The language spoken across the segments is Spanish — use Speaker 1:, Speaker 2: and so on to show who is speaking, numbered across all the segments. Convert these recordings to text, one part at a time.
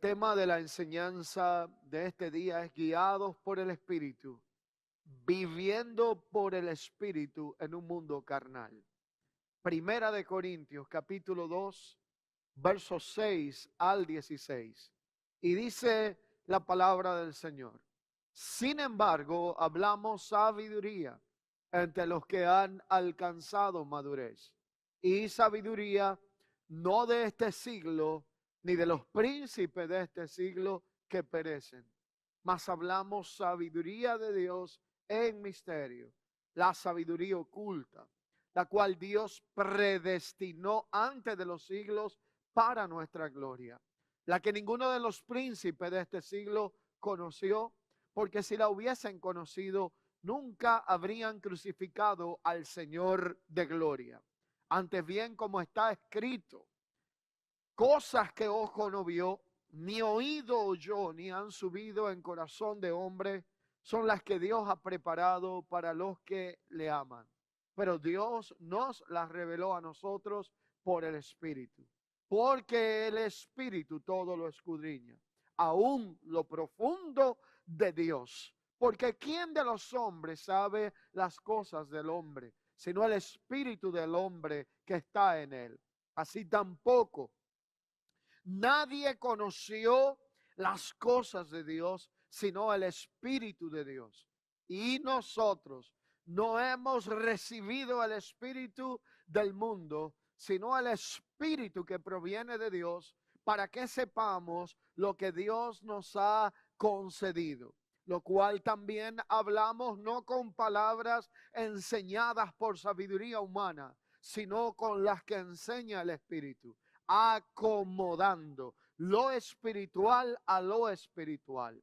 Speaker 1: tema de la enseñanza de este día es guiados por el Espíritu, viviendo por el Espíritu en un mundo carnal. Primera de Corintios, capítulo 2, versos 6 al 16. Y dice la palabra del Señor: sin embargo, hablamos sabiduría entre los que han alcanzado madurez, y sabiduría no de este siglo, ni de los príncipes de este siglo que perecen, mas hablamos sabiduría de Dios en misterio, la sabiduría oculta, la cual Dios predestinó antes de los siglos para nuestra gloria, la que ninguno de los príncipes de este siglo conoció, porque si la hubiesen conocido, nunca habrían crucificado al Señor de gloria. Antes bien, como está escrito, cosas que ojo no vio, ni oído oyó, ni han subido en corazón de hombre, son las que Dios ha preparado para los que le aman. Pero Dios nos las reveló a nosotros por el Espíritu, porque el Espíritu todo lo escudriña, aún lo profundo de Dios. Porque ¿quién de los hombres sabe las cosas del hombre, sino el Espíritu del hombre que está en él? Así tampoco nadie conoció las cosas de Dios, sino el Espíritu de Dios. Y nosotros no hemos recibido el Espíritu del mundo, sino el Espíritu que proviene de Dios, para que sepamos lo que Dios nos ha concedido. Lo cual también hablamos no con palabras enseñadas por sabiduría humana, sino con las que enseña el Espíritu, acomodando lo espiritual a lo espiritual.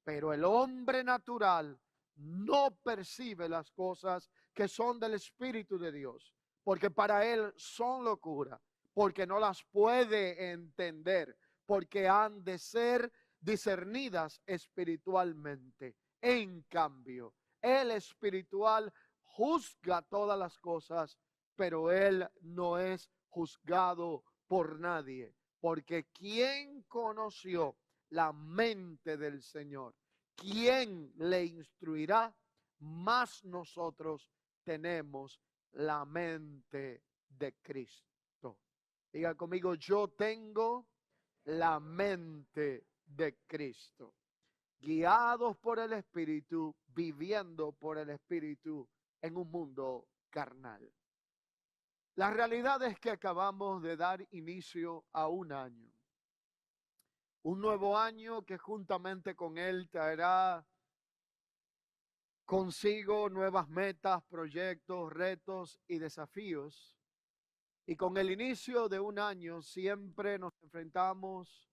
Speaker 1: Pero el hombre natural no percibe las cosas que son del Espíritu de Dios, porque para él son locura, porque no las puede entender, porque han de ser discernidas espiritualmente. En cambio, el espiritual juzga todas las cosas, pero él no es juzgado por nadie, porque ¿quién conoció la mente del Señor? ¿Quién le instruirá? Más nosotros tenemos la mente de Cristo. Diga conmigo: yo tengo la mente de Cristo. Guiados por el Espíritu, viviendo por el Espíritu en un mundo carnal. La realidad es que acabamos de dar inicio a un año. Un nuevo año que juntamente con él traerá consigo nuevas metas, proyectos, retos y desafíos. Y con el inicio de un año siempre nos enfrentamos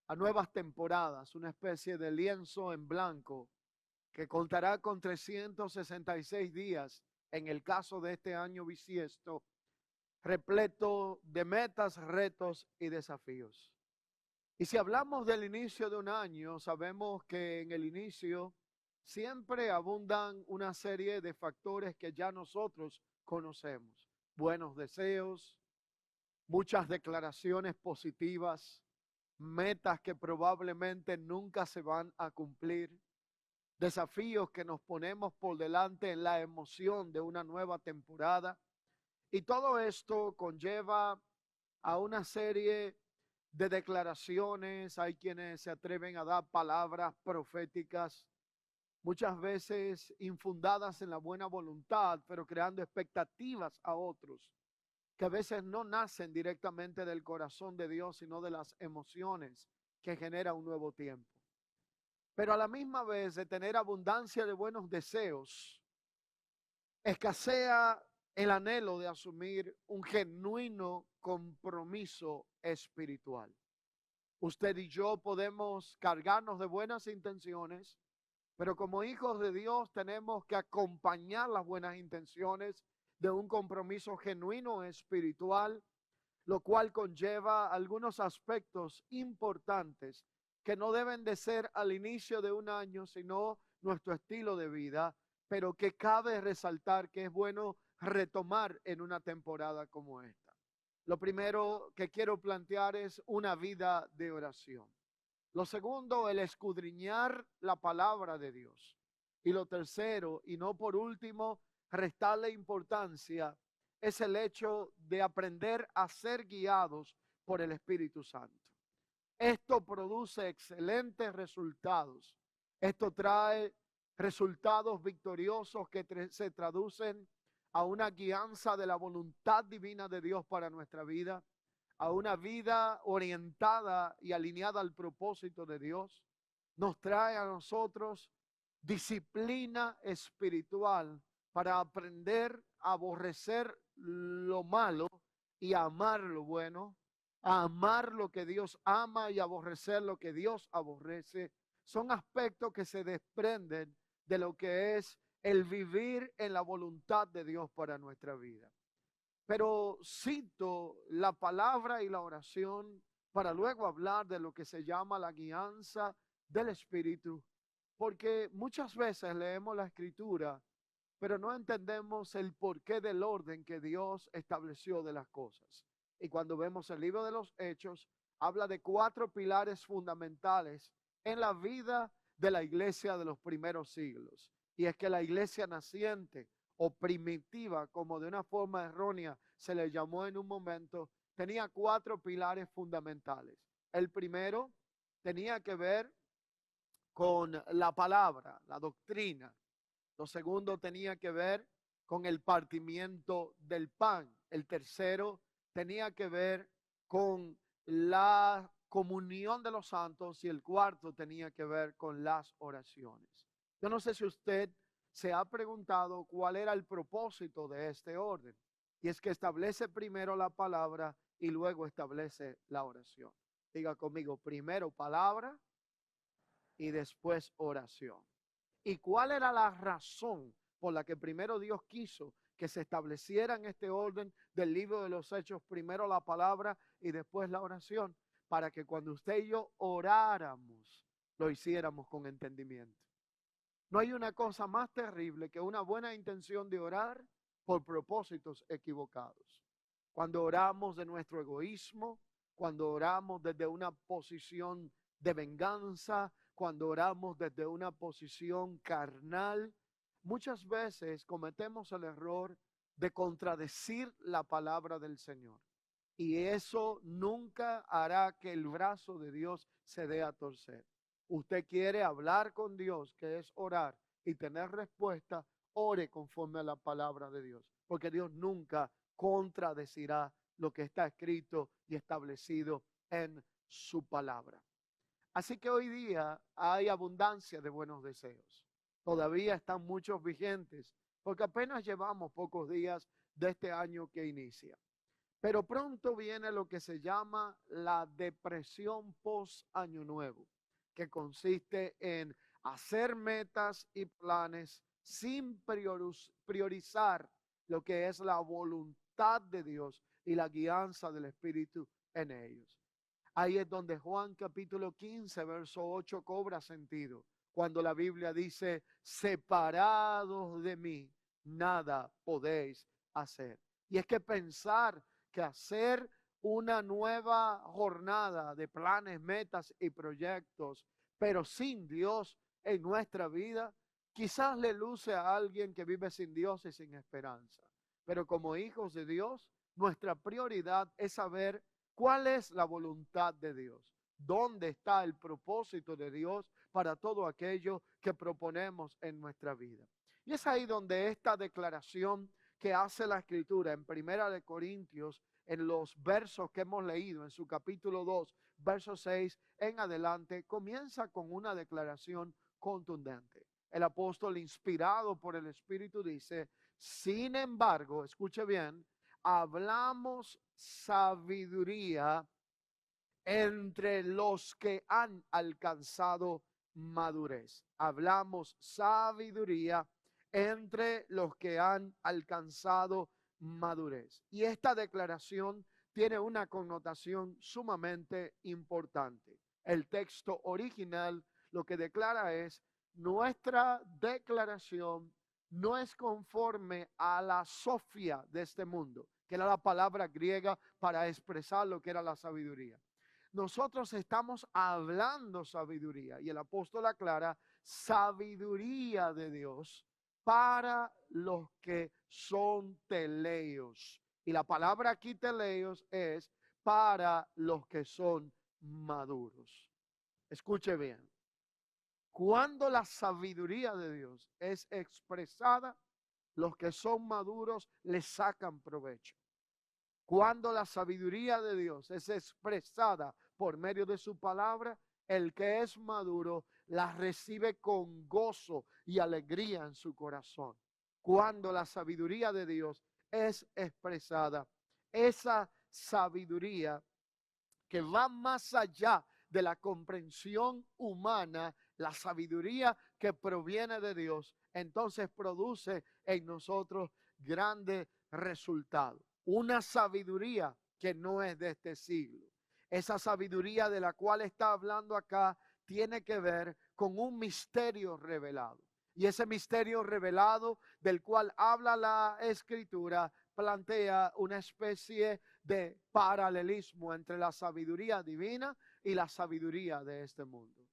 Speaker 1: a nuevas temporadas, una especie de lienzo en blanco que contará con 366 días en el caso de este año bisiesto, repleto de metas, retos y desafíos. Y si hablamos del inicio de un año, sabemos que en el inicio siempre abundan una serie de factores que ya nosotros conocemos. Buenos deseos, muchas declaraciones positivas, metas que probablemente nunca se van a cumplir, desafíos que nos ponemos por delante en la emoción de una nueva temporada. Y todo esto conlleva a una serie de declaraciones. Hay quienes se atreven a dar palabras proféticas, muchas veces infundadas en la buena voluntad, pero creando expectativas a otros, que a veces no nacen directamente del corazón de Dios, sino de las emociones que genera un nuevo tiempo. Pero a la misma vez de tener abundancia de buenos deseos, escasea el anhelo de asumir un genuino compromiso espiritual. Usted y yo podemos cargarnos de buenas intenciones, pero como hijos de Dios tenemos que acompañar las buenas intenciones de un compromiso genuino espiritual, lo cual conlleva algunos aspectos importantes que no deben de ser al inicio de un año, sino nuestro estilo de vida, pero que cabe resaltar que es bueno retomar en una temporada como esta. Lo primero que quiero plantear es una vida de oración. Lo segundo, el escudriñar la palabra de Dios. Y lo tercero, y no por último, restarle importancia, es el hecho de aprender a ser guiados por el Espíritu Santo. Esto produce excelentes resultados. Esto trae resultados victoriosos que se traducen a una guianza de la voluntad divina de Dios para nuestra vida, a una vida orientada y alineada al propósito de Dios. Nos trae a nosotros disciplina espiritual para aprender a aborrecer lo malo y a amar lo bueno, a amar lo que Dios ama y aborrecer lo que Dios aborrece. Son aspectos que se desprenden de lo que es el vivir en la voluntad de Dios para nuestra vida. Pero cito la palabra y la oración para luego hablar de lo que se llama la guianza del Espíritu, porque muchas veces leemos la Escritura, pero no entendemos el porqué del orden que Dios estableció de las cosas. Y cuando vemos el libro de los Hechos, habla de 4 pilares fundamentales en la vida de la iglesia de los primeros siglos. Y es que la iglesia naciente o primitiva, como de una forma errónea se le llamó en un momento, tenía 4 pilares fundamentales. El primero tenía que ver con la palabra, la doctrina. Lo segundo tenía que ver con el partimiento del pan. El tercero tenía que ver con la comunión de los santos y el cuarto tenía que ver con las oraciones. Yo no sé si usted se ha preguntado cuál era el propósito de este orden. Y es que establece primero la palabra y luego establece la oración. Diga conmigo, primero palabra y después oración. ¿Y cuál era la razón por la que primero Dios quiso que se estableciera en este orden del libro de los Hechos, primero la palabra y después la oración? Para que cuando usted y yo oráramos, lo hiciéramos con entendimiento. No hay una cosa más terrible que una buena intención de orar por propósitos equivocados. Cuando oramos de nuestro egoísmo, cuando oramos desde una posición de venganza, cuando oramos desde una posición carnal, muchas veces cometemos el error de contradecir la palabra del Señor. Y eso nunca hará que el brazo de Dios se dé a torcer. Usted quiere hablar con Dios, que es orar y tener respuesta, ore conforme a la palabra de Dios, porque Dios nunca contradecirá lo que está escrito y establecido en su palabra. Así que hoy día hay abundancia de buenos deseos. Todavía están muchos vigentes, porque apenas llevamos pocos días de este año que inicia. Pero pronto viene lo que se llama la depresión post año nuevo, que consiste en hacer metas y planes sin priorizar lo que es la voluntad de Dios y la guianza del Espíritu en ellos. Ahí es donde Juan capítulo 15, verso 8 cobra sentido, cuando la Biblia dice, separados de mí, nada podéis hacer. Y es que pensar que hacer una nueva jornada de planes, metas y proyectos, pero sin Dios en nuestra vida, quizás le luce a alguien que vive sin Dios y sin esperanza. Pero como hijos de Dios, nuestra prioridad es saber cuál es la voluntad de Dios, dónde está el propósito de Dios para todo aquello que proponemos en nuestra vida. Y es ahí donde esta declaración que hace la Escritura en Primera de Corintios, en los versos que hemos leído, en su capítulo 2, verso 6 en adelante, comienza con una declaración contundente. El apóstol, inspirado por el Espíritu, dice, sin embargo, escuche bien, hablamos sabiduría entre los que han alcanzado madurez. Hablamos sabiduría entre los que han alcanzado madurez. Y esta declaración tiene una connotación sumamente importante. El texto original lo que declara es, nuestra declaración no es conforme a la sofía de este mundo, que era la palabra griega para expresar lo que era la sabiduría. nosotros estamos hablando sabiduría. Y el apóstol aclara, sabiduría de Dios para los que son teleios. Y la palabra aquí teleios es para los que son maduros. Escuche bien. Cuando la sabiduría de Dios es expresada, los que son maduros le sacan provecho. Cuando la sabiduría de Dios es expresada por medio de su palabra, el que es maduro la recibe con gozo y alegría en su corazón. Cuando la sabiduría de Dios es expresada, esa sabiduría que va más allá de la comprensión humana, la sabiduría que proviene de Dios, entonces produce en nosotros grandes resultados. Una sabiduría que no es de este siglo. Esa sabiduría de la cual está hablando acá tiene que ver con un misterio revelado. Y ese misterio revelado del cual habla la Escritura plantea una especie de paralelismo entre la sabiduría divina y la sabiduría de este mundo.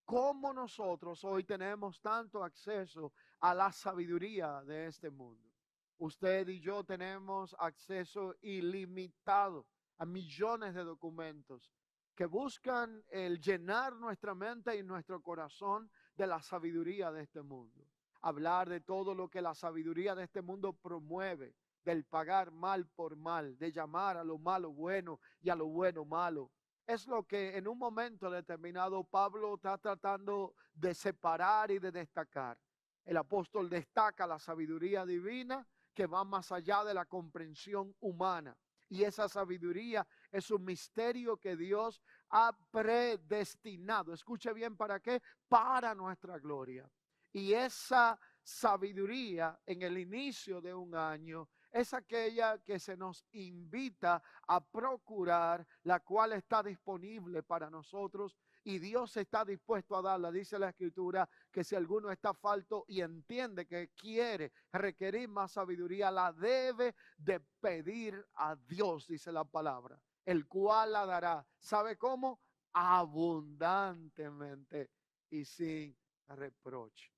Speaker 1: ¿Cómo nosotros hoy tenemos tanto acceso a la sabiduría de este mundo? Usted y yo tenemos acceso ilimitado a millones de documentos que buscan el llenar nuestra mente y nuestro corazón de la sabiduría de este mundo. Hablar de todo lo que la sabiduría de este mundo promueve, del pagar mal por mal, de llamar a lo malo bueno y a lo bueno malo. Es lo que en un momento determinado Pablo está tratando de separar y de destacar. El apóstol destaca la sabiduría divina que va más allá de la comprensión humana. Y esa sabiduría es un misterio que Dios ha predestinado. Escuche bien, ¿para qué? Para nuestra gloria. Y esa sabiduría en el inicio de un año es aquella que se nos invita a procurar, la cual está disponible para nosotros y Dios está dispuesto a darla. Dice la Escritura que si alguno está falto y entiende que quiere requerir más sabiduría, la debe de pedir a Dios, dice la palabra, el cual la dará. ¿Sabe cómo? Abundantemente y sin reproche.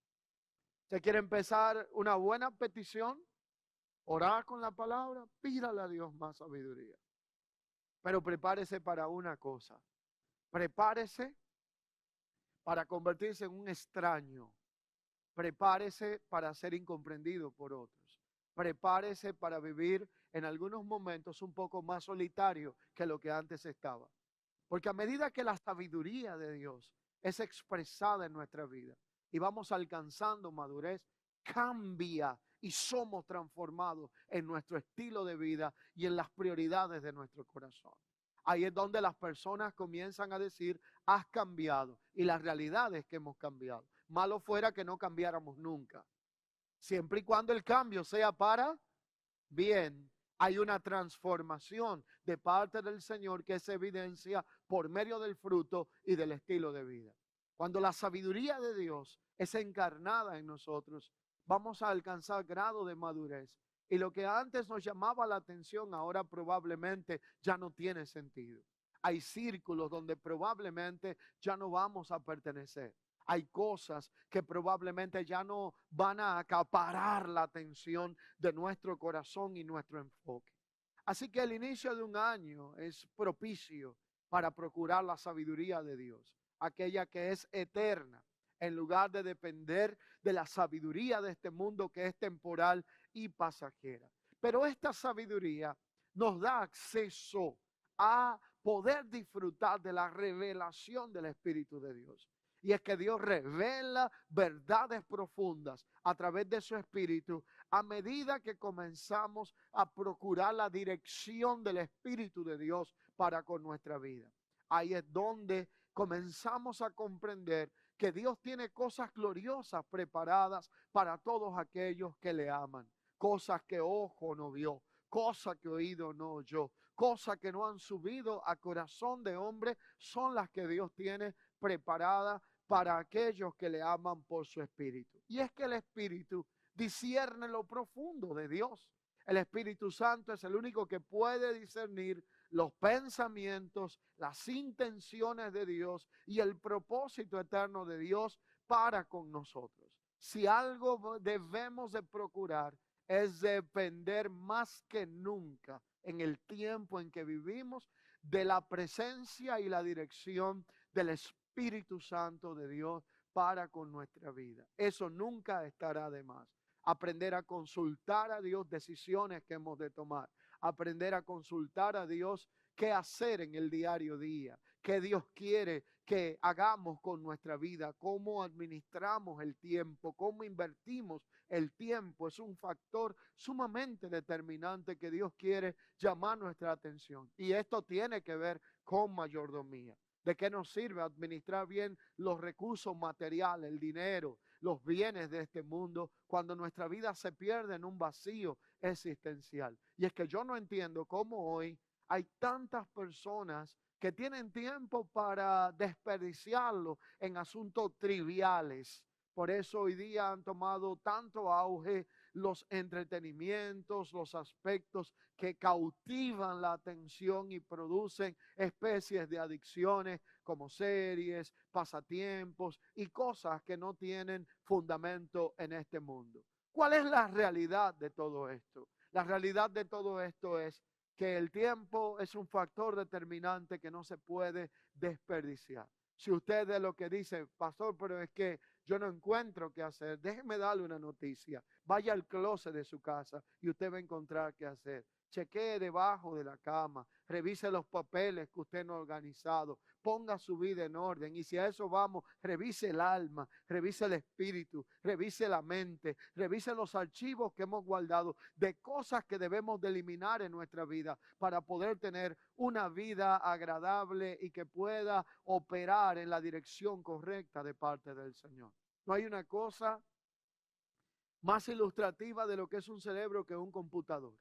Speaker 1: ¿Usted quiere empezar una buena petición? Orar con la palabra, pídale a Dios más sabiduría. Pero prepárese para una cosa. Prepárese para convertirse en un extraño. Prepárese para ser incomprendido por otros. Prepárese para vivir en algunos momentos un poco más solitario que lo que antes estaba. Porque a medida que la sabiduría de Dios es expresada en nuestra vida y vamos alcanzando madurez, cambia y somos transformados en nuestro estilo de vida y en las prioridades de nuestro corazón. Ahí es donde las personas comienzan a decir, has cambiado. Y la realidad es que hemos cambiado. Malo fuera que no cambiáramos nunca. Siempre y cuando el cambio sea para bien, hay una transformación de parte del Señor que se evidencia por medio del fruto y del estilo de vida. Cuando la sabiduría de Dios es encarnada en nosotros, vamos a alcanzar grado de madurez. Y lo que antes nos llamaba la atención, ahora probablemente ya no tiene sentido. Hay círculos donde probablemente ya no vamos a pertenecer. Hay cosas que probablemente ya no van a acaparar la atención de nuestro corazón y nuestro enfoque. Así que el inicio de un año es propicio para procurar la sabiduría de Dios, aquella que es eterna, en lugar de depender de la sabiduría de este mundo que es temporal y pasajera. Pero esta sabiduría nos da acceso a poder disfrutar de la revelación del Espíritu de Dios. Y es que Dios revela verdades profundas a través de su Espíritu a medida que comenzamos a procurar la dirección del Espíritu de Dios para con nuestra vida. Ahí es donde comenzamos a comprender que Dios tiene cosas gloriosas preparadas para todos aquellos que le aman. Cosas que ojo no vio, cosas que oído no oyó, cosas que no han subido a corazón de hombre, son las que Dios tiene preparadas para aquellos que le aman por su Espíritu. Y es que el Espíritu discierne lo profundo de Dios. El Espíritu Santo es el único que puede discernir los pensamientos, las intenciones de Dios y el propósito eterno de Dios para con nosotros. Si algo debemos de procurar es depender más que nunca en el tiempo en que vivimos de la presencia y la dirección del Espíritu Santo de Dios para con nuestra vida. Eso nunca estará de más. Aprender a consultar a Dios decisiones que hemos de tomar. Aprender a consultar a Dios qué hacer en el diario día, qué Dios quiere que hagamos con nuestra vida, cómo administramos el tiempo, cómo invertimos el tiempo. Es un factor sumamente determinante que Dios quiere llamar nuestra atención. Y esto tiene que ver con mayordomía. ¿De qué nos sirve administrar bien los recursos materiales, el dinero, los bienes de este mundo, cuando nuestra vida se pierde en un vacío existencial? Y es que yo no entiendo cómo hoy hay tantas personas que tienen tiempo para desperdiciarlo en asuntos triviales. Por eso hoy día han tomado tanto auge los entretenimientos, los aspectos que cautivan la atención y producen especies de adicciones como series, pasatiempos y cosas que no tienen fundamento en este mundo. ¿Cuál es la realidad de todo esto? La realidad de todo esto es que el tiempo es un factor determinante que no se puede desperdiciar. Si usted es lo que dice, pastor, pero es que yo no encuentro qué hacer, déjeme darle una noticia. Vaya al closet de su casa y usted va a encontrar qué hacer. Chequee debajo de la cama, revise los papeles que usted no ha organizado, ponga su vida en orden. Y si a eso vamos, revise el alma, revise el espíritu, revise la mente, revise los archivos que hemos guardado de cosas que debemos de eliminar en nuestra vida para poder tener una vida agradable y que pueda operar en la dirección correcta de parte del Señor. No hay una cosa más ilustrativa de lo que es un cerebro que un computador.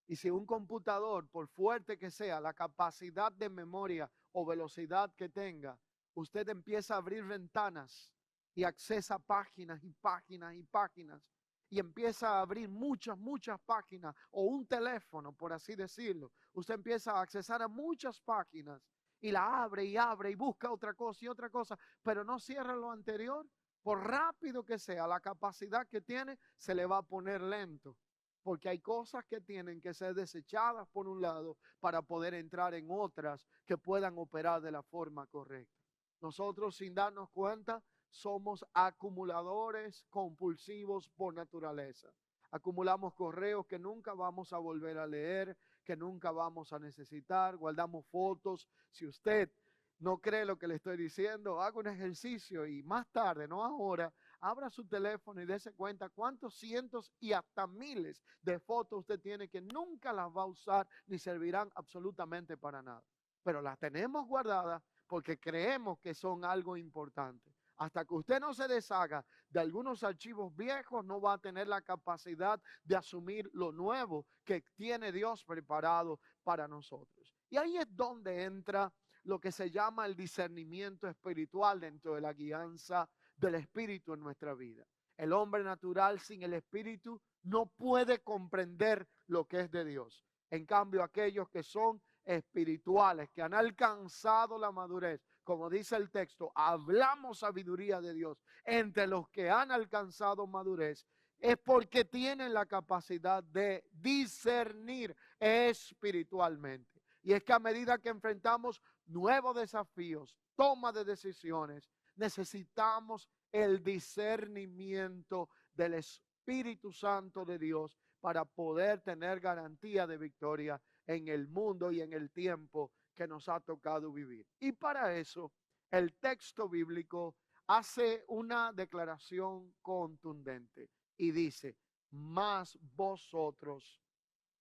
Speaker 1: Y si un computador, por fuerte que sea, la capacidad de memoria o velocidad que tenga, usted empieza a abrir ventanas y accesa páginas y páginas y páginas, y empieza a abrir muchas páginas, o un teléfono, por así decirlo. Usted empieza a accesar a muchas páginas y la abre y busca otra cosa y otra cosa, pero no cierra lo anterior. Por rápido que sea, la capacidad que tiene se le va a poner lento, porque hay cosas que tienen que ser desechadas por un lado para poder entrar en otras que puedan operar de la forma correcta. Nosotros, sin darnos cuenta, somos acumuladores compulsivos por naturaleza. Acumulamos correos que nunca vamos a volver a leer, que nunca vamos a necesitar, guardamos fotos. Si usted no cree lo que le estoy diciendo, haga un ejercicio y más tarde, no ahora, abra su teléfono y dése cuenta cuántos cientos y hasta miles de fotos usted tiene que nunca las va a usar ni servirán absolutamente para nada. Pero las tenemos guardadas porque creemos que son algo importante. Hasta que usted no se deshaga de algunos archivos viejos, no va a tener la capacidad de asumir lo nuevo que tiene Dios preparado para nosotros. Y ahí es donde entra lo que se llama el discernimiento espiritual dentro de la guianza del Espíritu en nuestra vida. El hombre natural sin el Espíritu no puede comprender lo que es de Dios. En cambio, aquellos que son espirituales, que han alcanzado la madurez, como dice el texto, hablamos sabiduría de Dios entre los que han alcanzado madurez, es porque tienen la capacidad de discernir espiritualmente. Y es que a medida que enfrentamos nuevos desafíos, toma de decisiones, necesitamos el discernimiento del Espíritu Santo de Dios para poder tener garantía de victoria en el mundo y en el tiempo que nos ha tocado vivir. Y para eso, el texto bíblico hace una declaración contundente y dice: mas vosotros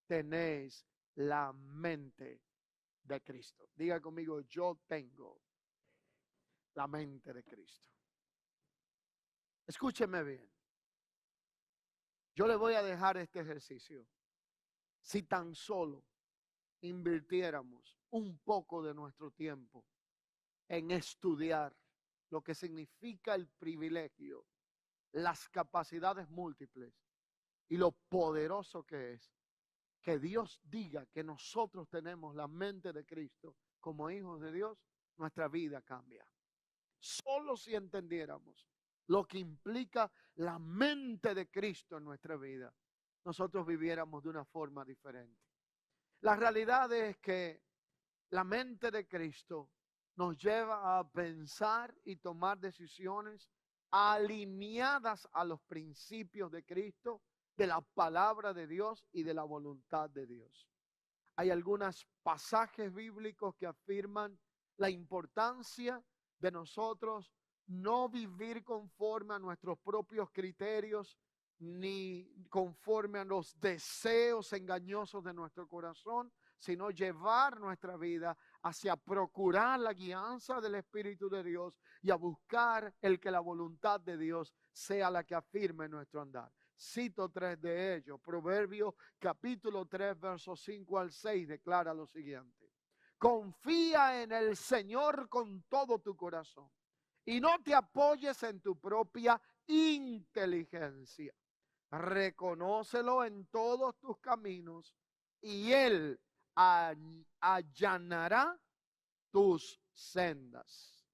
Speaker 1: tenéis la mente de Cristo. Diga conmigo: yo tengo la mente de Cristo. Escúcheme bien. Yo le voy a dejar este ejercicio. Si tan solo invirtiéramos un poco de nuestro tiempo en estudiar lo que significa el privilegio, las capacidades múltiples y lo poderoso que es que Dios diga que nosotros tenemos la mente de Cristo como hijos de Dios, nuestra vida cambia. Solo si entendiéramos lo que implica la mente de Cristo en nuestra vida, nosotros viviéramos de una forma diferente. La realidad es que la mente de Cristo nos lleva a pensar y tomar decisiones alineadas a los principios de Cristo, de la palabra de Dios y de la voluntad de Dios. Hay algunos pasajes bíblicos que afirman la importancia de nosotros no vivir conforme a nuestros propios criterios, ni conforme a los deseos engañosos de nuestro corazón, sino llevar nuestra vida hacia procurar la guianza del Espíritu de Dios y a buscar el que la voluntad de Dios sea la que afirme nuestro andar. Cito 3 de ellos. Proverbios capítulo 3, versos 5 al 6 declara lo siguiente. Confía en el Señor con todo tu corazón y no te apoyes en tu propia inteligencia. Reconócelo en todos tus caminos y Él allanará tus sendas.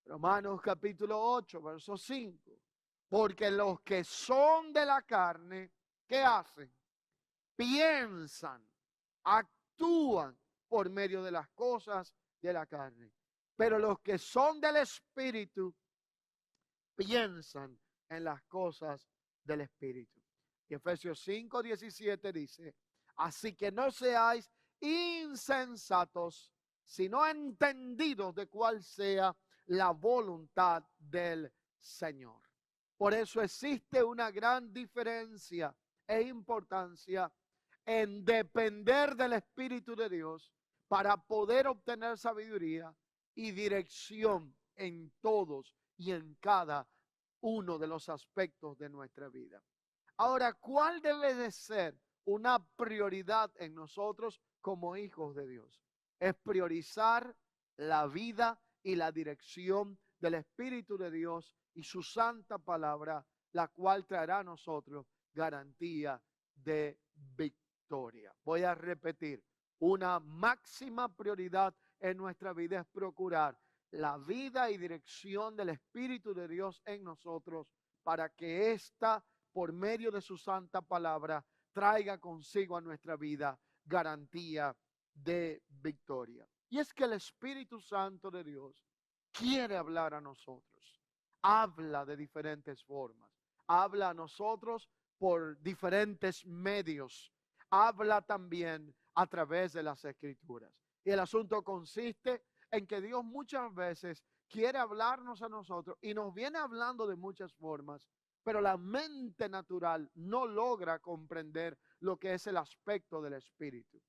Speaker 1: Romanos capítulo 8, verso 5. Porque los que son de la carne, ¿qué hacen? Piensan, actúan por medio de las cosas de la carne. Pero los que son del Espíritu, piensan en las cosas del Espíritu. Y Efesios 5, 17 dice, así que no seáis insensatos, sino entendidos de cuál sea la voluntad del Señor. Por eso existe una gran diferencia e importancia en depender del Espíritu de Dios para poder obtener sabiduría y dirección en todos y en cada uno de los aspectos de nuestra vida. Ahora, ¿cuál debe de ser una prioridad en nosotros como hijos de Dios? Es priorizar la vida y la dirección del Espíritu de Dios y su santa palabra, la cual traerá a nosotros garantía de victoria. Voy a repetir, una máxima prioridad en nuestra vida es procurar la vida y dirección del Espíritu de Dios en nosotros para que ésta, por medio de su santa palabra, traiga consigo a nuestra vida garantía de victoria. Y es que el Espíritu Santo de Dios quiere hablar a nosotros. Habla de diferentes formas. Habla a nosotros por diferentes medios. Habla también a través de las Escrituras. Y el asunto consiste en que Dios muchas veces quiere hablarnos a nosotros y nos viene hablando de muchas formas, pero la mente natural no logra comprender lo que es el aspecto del Espíritu.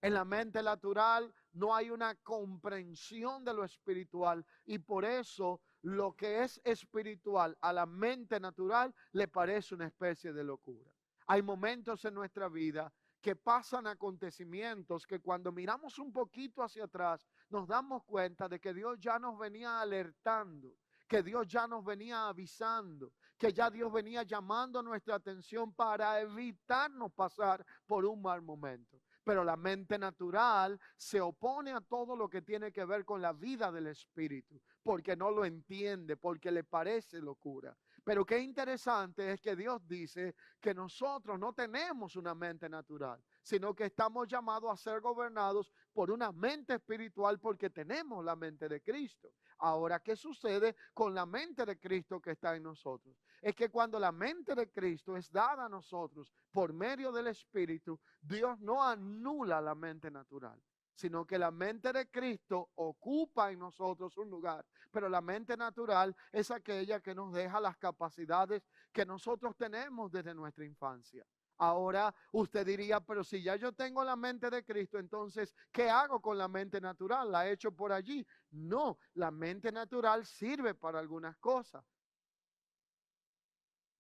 Speaker 1: En la mente natural no hay una comprensión de lo espiritual y por eso lo que es espiritual a la mente natural le parece una especie de locura. Hay momentos en nuestra vida que pasan acontecimientos que cuando miramos un poquito hacia atrás nos damos cuenta de que Dios ya nos venía alertando, que Dios ya nos venía avisando, que ya Dios venía llamando nuestra atención para evitarnos pasar por un mal momento. Pero la mente natural se opone a todo lo que tiene que ver con la vida del Espíritu, porque no lo entiende, porque le parece locura. Pero qué interesante es que Dios dice que nosotros no tenemos una mente natural, sino que estamos llamados a ser gobernados por una mente espiritual porque tenemos la mente de Cristo. Ahora, ¿qué sucede con la mente de Cristo que está en nosotros? Es que cuando la mente de Cristo es dada a nosotros por medio del Espíritu, Dios no anula la mente natural, sino que la mente de Cristo ocupa en nosotros un lugar. Pero la mente natural es aquella que nos deja las capacidades que nosotros tenemos desde nuestra infancia. Ahora usted diría, pero si ya yo tengo la mente de Cristo, entonces, ¿qué hago con la mente natural? ¿La echo por allí? No, la mente natural sirve para algunas cosas.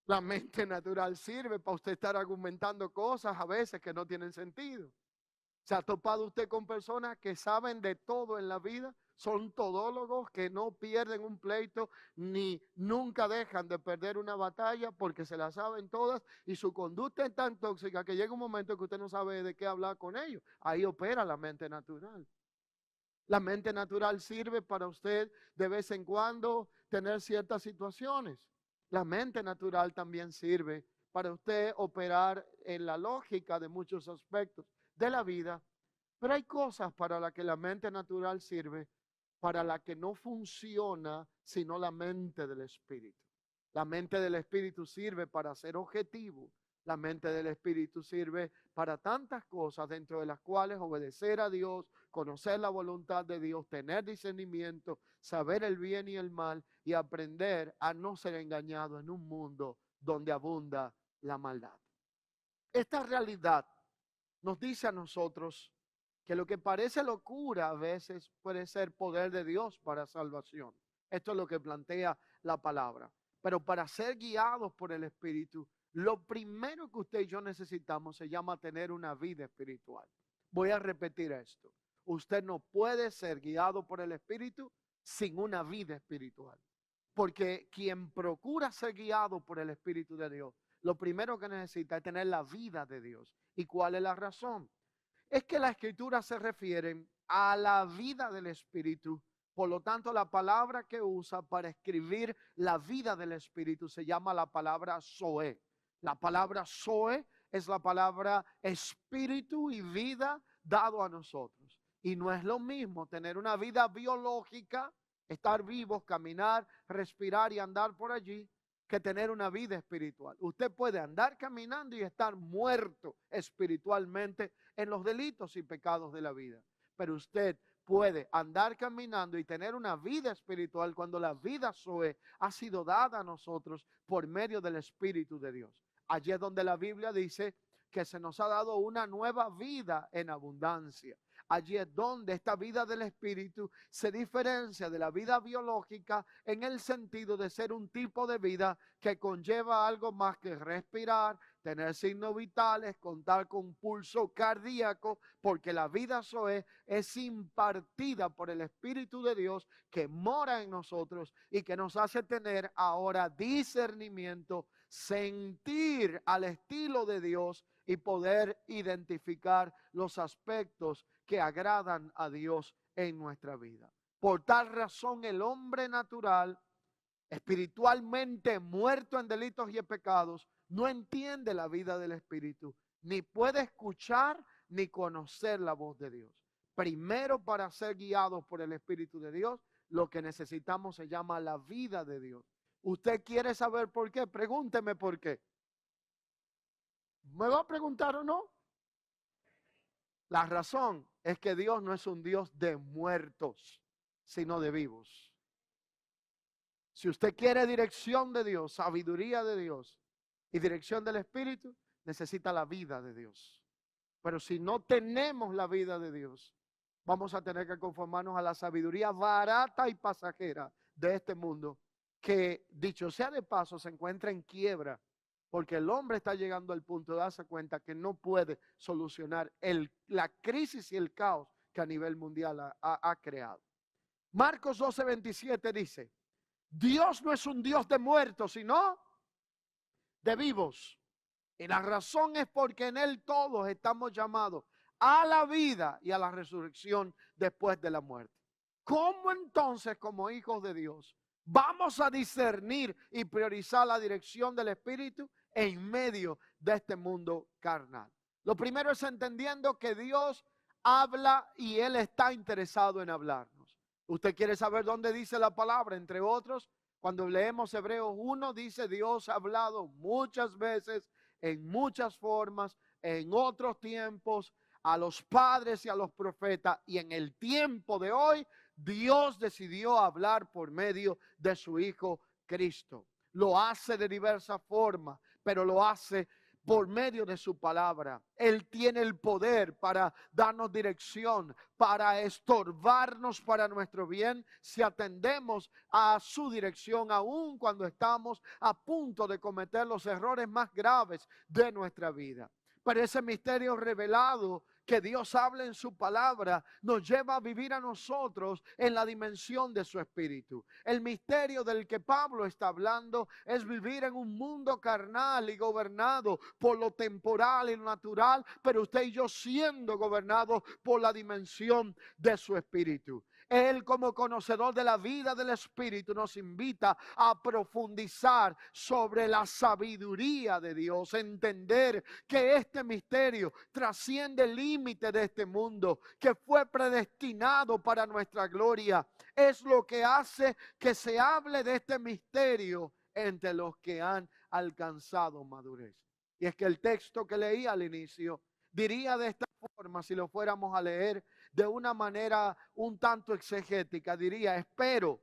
Speaker 1: La mente natural sirve para usted estar argumentando cosas a veces que no tienen sentido. ¿Se ha topado usted con personas que saben de todo en la vida? Son todólogos que no pierden un pleito ni nunca dejan de perder una batalla porque se la saben todas y su conducta es tan tóxica que llega un momento que usted no sabe de qué hablar con ellos. Ahí opera la mente natural. La mente natural sirve para usted de vez en cuando tener ciertas situaciones. La mente natural también sirve para usted operar en la lógica de muchos aspectos de la vida. Pero hay cosas para las que la mente natural sirve, para la que no funciona sino la mente del espíritu. La mente del espíritu sirve para ser objetivo. La mente del espíritu sirve para tantas cosas, dentro de las cuales obedecer a Dios, conocer la voluntad de Dios, tener discernimiento, saber el bien y el mal y aprender a no ser engañado en un mundo donde abunda la maldad. Esta realidad nos dice a nosotros que lo que parece locura a veces puede ser poder de Dios para salvación. Esto es lo que plantea la palabra. Pero para ser guiados por el Espíritu, lo primero que usted y yo necesitamos se llama tener una vida espiritual. Voy a repetir esto. Usted no puede ser guiado por el Espíritu sin una vida espiritual. Porque quien procura ser guiado por el Espíritu de Dios, lo primero que necesita es tener la vida de Dios. ¿Y cuál es la razón? Es que la Escritura se refiere a la vida del Espíritu. Por lo tanto, la palabra que usa para escribir la vida del Espíritu se llama la palabra Zoe. La palabra Zoe es la palabra espíritu y vida dado a nosotros. Y no es lo mismo tener una vida biológica, estar vivos, caminar, respirar y andar por allí, que tener una vida espiritual. Usted puede andar caminando y estar muerto espiritualmente en los delitos y pecados de la vida. Pero usted puede andar caminando y tener una vida espiritual cuando la vida Zoe ha sido dada a nosotros por medio del Espíritu de Dios. Allí es donde la Biblia dice que se nos ha dado una nueva vida en abundancia. Allí es donde esta vida del Espíritu se diferencia de la vida biológica en el sentido de ser un tipo de vida que conlleva algo más que respirar, tener signos vitales, contar con un pulso cardíaco, porque la vida Zoe es impartida por el Espíritu de Dios que mora en nosotros y que nos hace tener ahora discernimiento, sentir al estilo de Dios y poder identificar los aspectos que agradan a Dios en nuestra vida. Por tal razón, el hombre natural, espiritualmente muerto en delitos y en pecados, no entiende la vida del Espíritu, ni puede escuchar ni conocer la voz de Dios. Primero, para ser guiados por el Espíritu de Dios, lo que necesitamos se llama la vida de Dios. ¿Usted quiere saber por qué? Pregúnteme por qué. ¿Me va a preguntar o no? La razón es que Dios no es un Dios de muertos, sino de vivos. Si usted quiere dirección de Dios, sabiduría de Dios y dirección del Espíritu, necesita la vida de Dios. Pero si no tenemos la vida de Dios, vamos a tener que conformarnos a la sabiduría barata y pasajera de este mundo, que, dicho sea de paso, se encuentra en quiebra, porque el hombre está llegando al punto de darse cuenta que no puede solucionar la crisis y el caos que a nivel mundial ha creado. Marcos 12:27 dice: Dios no es un Dios de muertos, sino de vivos. Y la razón es porque en Él todos estamos llamados a la vida y a la resurrección después de la muerte. ¿Cómo entonces, como hijos de Dios, vamos a discernir y priorizar la dirección del Espíritu en medio de este mundo carnal? Lo primero es entendiendo que Dios habla y Él está interesado en hablarnos. ¿Usted quiere saber dónde dice la palabra? Entre otros, cuando leemos Hebreos 1, dice: Dios ha hablado muchas veces, en muchas formas, en otros tiempos, a los padres y a los profetas, y en el tiempo de hoy, Dios decidió hablar por medio de su Hijo Cristo. Lo hace de diversas formas, pero lo hace por medio de su palabra. Él tiene el poder para darnos dirección, para estorbarnos para nuestro bien, si atendemos a su dirección, aun cuando estamos a punto de cometer los errores más graves de nuestra vida. Pero ese misterio revelado que Dios habla en su palabra nos lleva a vivir a nosotros en la dimensión de su espíritu. El misterio del que Pablo está hablando es vivir en un mundo carnal y gobernado por lo temporal y lo natural, pero usted y yo siendo gobernados por la dimensión de su espíritu. Él, como conocedor de la vida del Espíritu, nos invita a profundizar sobre la sabiduría de Dios, entender que este misterio trasciende el límite de este mundo, que fue predestinado para nuestra gloria. Es lo que hace que se hable de este misterio entre los que han alcanzado madurez. Y es que el texto que leí al inicio diría de esta forma, si lo fuéramos a leer de una manera un tanto exegética, diría: espero,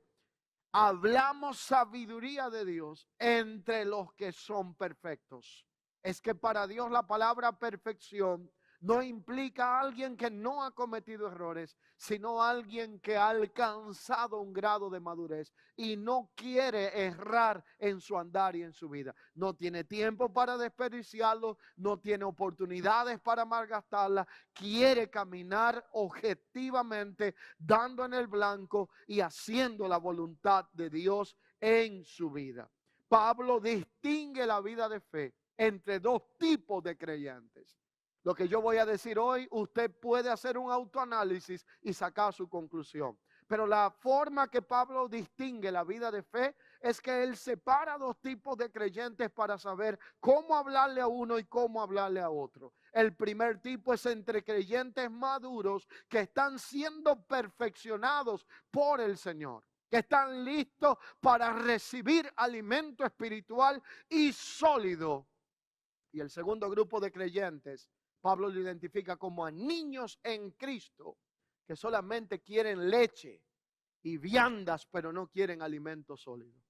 Speaker 1: hablamos sabiduría de Dios entre los que son perfectos. Es que para Dios la palabra perfección no implica a alguien que no ha cometido errores, sino a alguien que ha alcanzado un grado de madurez y no quiere errar en su andar y en su vida. No tiene tiempo para desperdiciarlo, no tiene oportunidades para malgastarla, quiere caminar objetivamente, dando en el blanco y haciendo la voluntad de Dios en su vida. Pablo distingue la vida de fe entre dos tipos de creyentes. Lo que yo voy a decir hoy, usted puede hacer un autoanálisis y sacar su conclusión. Pero la forma que Pablo distingue la vida de fe es que él separa dos tipos de creyentes para saber cómo hablarle a uno y cómo hablarle a otro. El primer tipo es entre creyentes maduros que están siendo perfeccionados por el Señor, que están listos para recibir alimento espiritual y sólido. Y el segundo grupo de creyentes, Pablo lo identifica como a niños en Cristo, que solamente quieren leche y viandas, pero no quieren alimento sólido.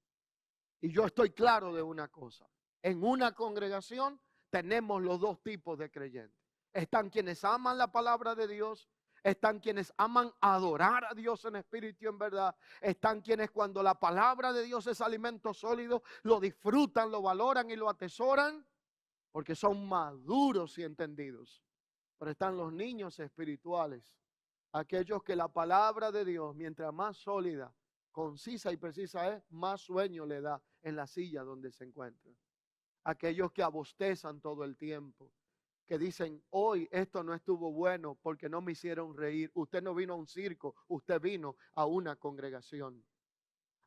Speaker 1: Y yo estoy claro de una cosa: en una congregación tenemos los dos tipos de creyentes. Están quienes aman la palabra de Dios, están quienes aman adorar a Dios en espíritu y en verdad, están quienes cuando la palabra de Dios es alimento sólido, lo disfrutan, lo valoran y lo atesoran, porque son maduros y entendidos. Pero están los niños espirituales, aquellos que la palabra de Dios, mientras más sólida, concisa y precisa es, más sueño le da en la silla donde se encuentran. Aquellos que abostezan todo el tiempo, que dicen: hoy esto no estuvo bueno porque no me hicieron reír. Usted no vino a un circo, usted vino a una congregación.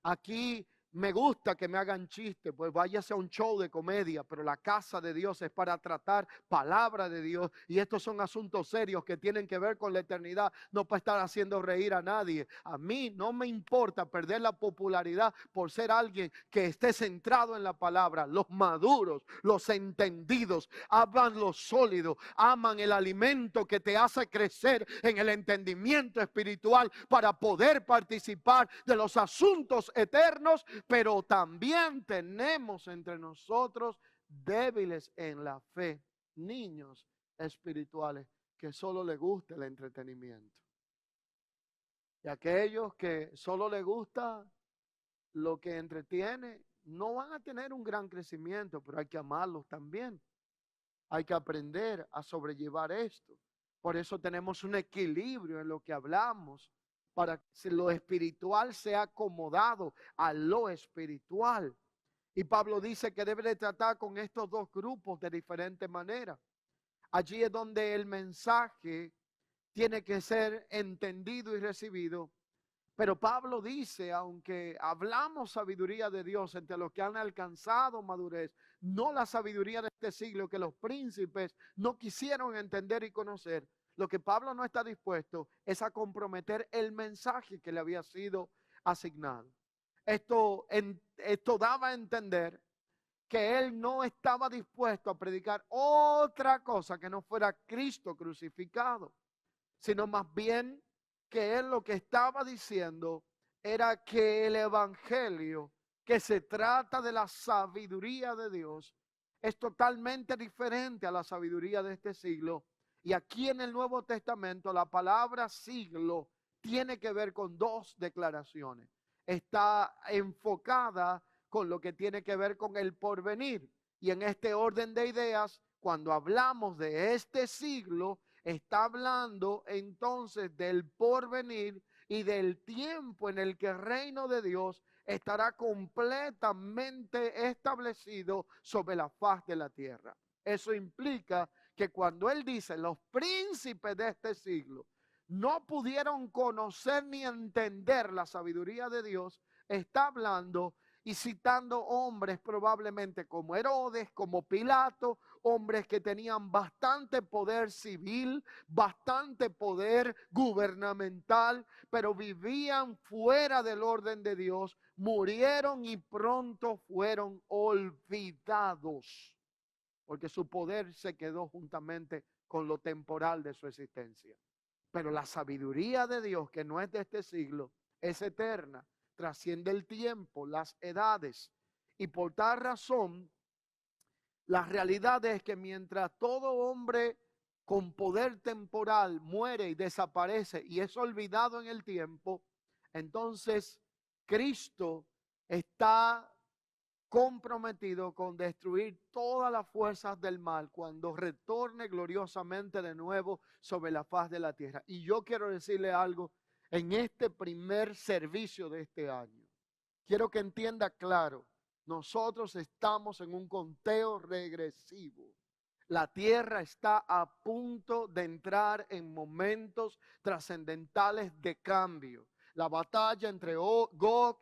Speaker 1: Aquí me gusta que me hagan chistes, pues váyase a un show de comedia, pero la casa de Dios es para tratar palabra de Dios, y estos son asuntos serios que tienen que ver con la eternidad, no para estar haciendo reír a nadie. A mí no me importa perder la popularidad por ser alguien que esté centrado en la palabra. Los maduros, los entendidos, aman lo sólido, aman el alimento que te hace crecer en el entendimiento espiritual para poder participar de los asuntos eternos. Pero también tenemos entre nosotros débiles en la fe, niños espirituales que solo les gusta el entretenimiento. Y aquellos que solo les gusta lo que entretiene, no van a tener un gran crecimiento, pero hay que amarlos también. Hay que aprender a sobrellevar esto. Por eso tenemos un equilibrio en lo que hablamos, para que lo espiritual sea acomodado a lo espiritual. Y Pablo dice que debe de tratar con estos dos grupos de diferente manera. Allí es donde el mensaje tiene que ser entendido y recibido. Pero Pablo dice: aunque hablamos sabiduría de Dios entre los que han alcanzado madurez, no la sabiduría de este siglo que los príncipes no quisieron entender y conocer, lo que Pablo no está dispuesto es a comprometer el mensaje que le había sido asignado. Esto daba a entender que él no estaba dispuesto a predicar otra cosa que no fuera Cristo crucificado, sino más bien que él lo que estaba diciendo era que el evangelio, que se trata de la sabiduría de Dios, es totalmente diferente a la sabiduría de este siglo. Y aquí en el Nuevo Testamento la palabra siglo tiene que ver con dos declaraciones. Está enfocada con lo que tiene que ver con el porvenir. Y en este orden de ideas, cuando hablamos de este siglo, está hablando entonces del porvenir y del tiempo en el que el reino de Dios estará completamente establecido sobre la faz de la tierra. Eso implica que cuando él dice los príncipes de este siglo no pudieron conocer ni entender la sabiduría de Dios, está hablando y citando hombres probablemente como Herodes, como Pilato, hombres que tenían bastante poder civil, bastante poder gubernamental, pero vivían fuera del orden de Dios, murieron y pronto fueron olvidados, porque su poder se quedó juntamente con lo temporal de su existencia. Pero la sabiduría de Dios, que no es de este siglo, es eterna, trasciende el tiempo, las edades. Y por tal razón, la realidad es que mientras todo hombre con poder temporal muere y desaparece y es olvidado en el tiempo, entonces Cristo está comprometido con destruir todas las fuerzas del mal cuando retorne gloriosamente de nuevo sobre la faz de la tierra. Y yo quiero decirle algo en este primer servicio de este año. Quiero que entienda claro, nosotros estamos en un conteo regresivo. La tierra está a punto de entrar en momentos trascendentales de cambio. La batalla entre Gog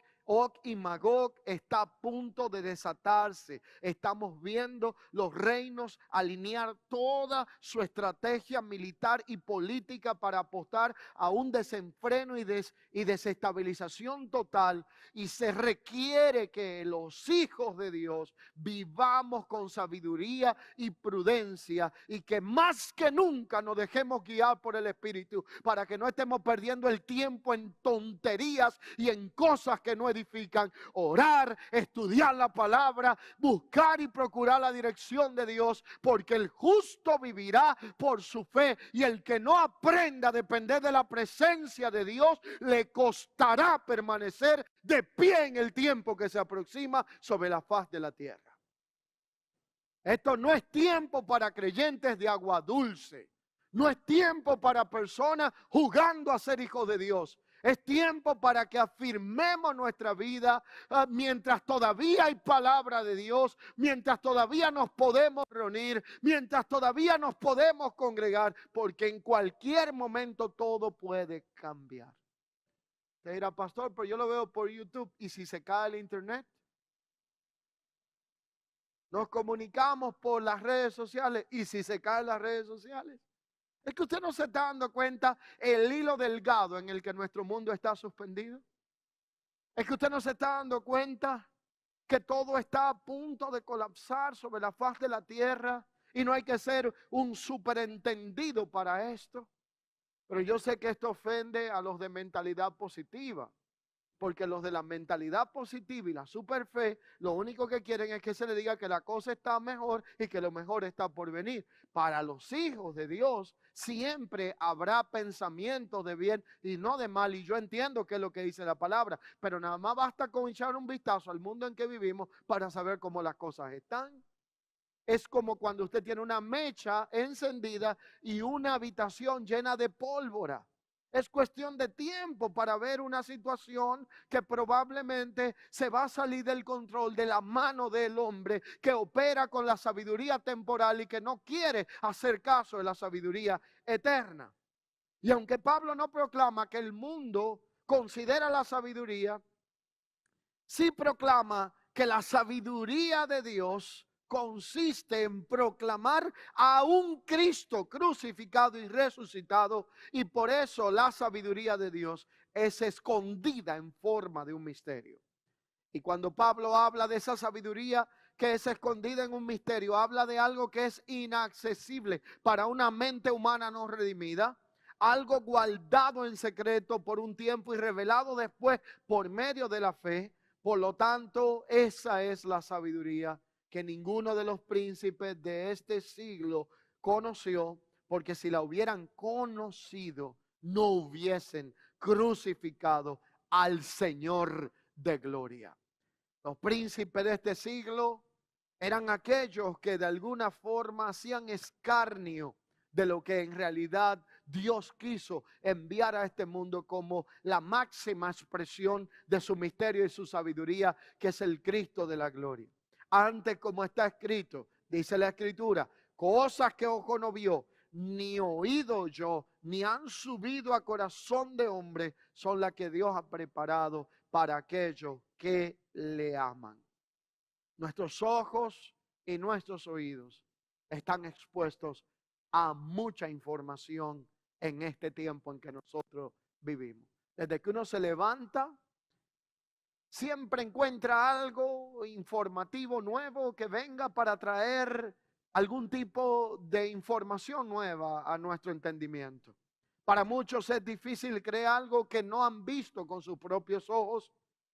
Speaker 1: y Magog está a punto de desatarse. Estamos viendo los reinos alinear toda su estrategia militar y política para apostar a un desenfreno y desestabilización total. Y se requiere que los hijos de Dios vivamos con sabiduría y prudencia y que más que nunca nos dejemos guiar por el Espíritu para que no estemos perdiendo el tiempo en tonterías y en cosas que no edifican. Orar, estudiar la palabra, buscar y procurar la dirección de Dios, porque el justo vivirá por su fe, y el que no aprenda a depender de la presencia de Dios le costará permanecer de pie en el tiempo que se aproxima sobre la faz de la tierra. Esto no es tiempo para creyentes de agua dulce. No es tiempo para personas jugando a ser hijos de Dios. Es tiempo para que afirmemos nuestra vida mientras todavía hay palabra de Dios, mientras todavía nos podemos reunir, mientras todavía nos podemos congregar, porque en cualquier momento todo puede cambiar. Te dirá, pastor, pero yo lo veo por YouTube, ¿y si se cae el internet? Nos comunicamos por las redes sociales, ¿y si se caen las redes sociales? Es que usted no se está dando cuenta el hilo delgado en el que nuestro mundo está suspendido. Es que usted no se está dando cuenta que todo está a punto de colapsar sobre la faz de la tierra y no hay que ser un superentendido para esto. Pero yo sé que esto ofende a los de mentalidad positiva. Porque los de la mentalidad positiva y la superfe, lo único que quieren es que se le diga que la cosa está mejor y que lo mejor está por venir. Para los hijos de Dios siempre habrá pensamientos de bien y no de mal. Y yo entiendo que es lo que dice la palabra, pero nada más basta con echar un vistazo al mundo en que vivimos para saber cómo las cosas están. Es como cuando usted tiene una mecha encendida y una habitación llena de pólvora. Es cuestión de tiempo para ver una situación que probablemente se va a salir del control de la mano del hombre que opera con la sabiduría temporal y que no quiere hacer caso de la sabiduría eterna. Y aunque Pablo no proclama que el mundo considera la sabiduría, sí proclama que la sabiduría de Dios consiste en proclamar a un Cristo crucificado y resucitado, y por eso la sabiduría de Dios es escondida en forma de un misterio. Y cuando Pablo habla de esa sabiduría que es escondida en un misterio, habla de algo que es inaccesible para una mente humana no redimida, algo guardado en secreto por un tiempo y revelado después por medio de la fe. Por lo tanto, esa es la sabiduría que ninguno de los príncipes de este siglo conoció, porque si la hubieran conocido, no hubiesen crucificado al Señor de gloria. Los príncipes de este siglo Eran aquellos que de alguna forma hacían escarnio de lo que en realidad Dios quiso enviar a este mundo como la máxima expresión de su misterio y su sabiduría, que es el Cristo de la gloria. Antes, como está escrito, dice la Escritura, cosas que ojo no vio, ni oído yo, ni han subido a corazón de hombre, son las que Dios ha preparado para aquellos que le aman. Nuestros ojos y nuestros oídos están expuestos a mucha información en este tiempo en que nosotros vivimos. Desde que uno se levanta, siempre encuentra algo informativo nuevo que venga para traer algún tipo de información nueva a nuestro entendimiento. Para muchos es difícil creer algo que no han visto con sus propios ojos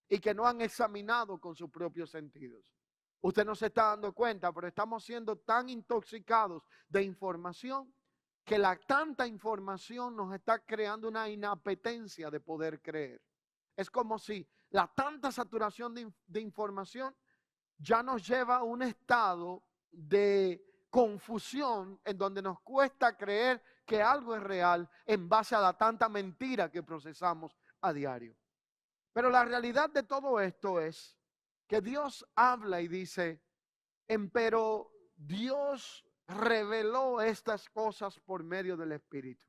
Speaker 1: y que no han examinado con sus propios sentidos. Usted no se está dando cuenta, pero estamos siendo tan intoxicados de información que la tanta información nos está creando una inapetencia de poder creer. Es como si la tanta saturación de información ya nos lleva a un estado de confusión en donde nos cuesta creer que algo es real en base a la tanta mentira que procesamos a diario. Pero la realidad de todo esto es que Dios habla y dice, empero Dios reveló estas cosas por medio del Espíritu.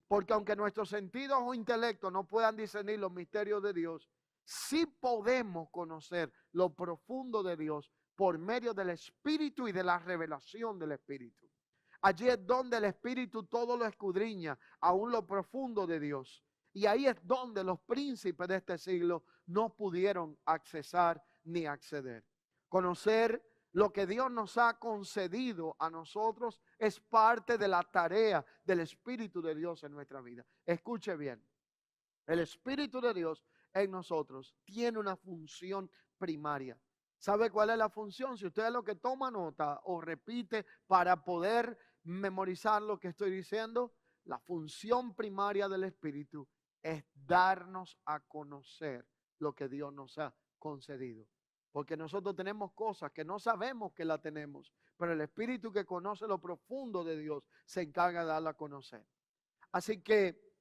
Speaker 1: Porque aunque nuestros sentidos o intelecto no puedan discernir los misterios de Dios, sí podemos conocer lo profundo de Dios por medio del Espíritu y de la revelación del Espíritu. Allí es donde el Espíritu todo lo escudriña, aún lo profundo de Dios. Y ahí es donde los príncipes de este siglo no pudieron accesar ni acceder. Conocer lo que Dios nos ha concedido a nosotros es parte de la tarea del Espíritu de Dios en nuestra vida. Escuche bien, el Espíritu de Dios en nosotros tiene una función primaria. ¿Sabe cuál es la función? Si usted es lo que toma nota o repite para poder memorizar lo que estoy diciendo, la función primaria del Espíritu es darnos a conocer lo que Dios nos ha concedido. Porque nosotros tenemos cosas que no sabemos que la tenemos, pero el Espíritu que conoce lo profundo de Dios se encarga de darla a conocer. Así que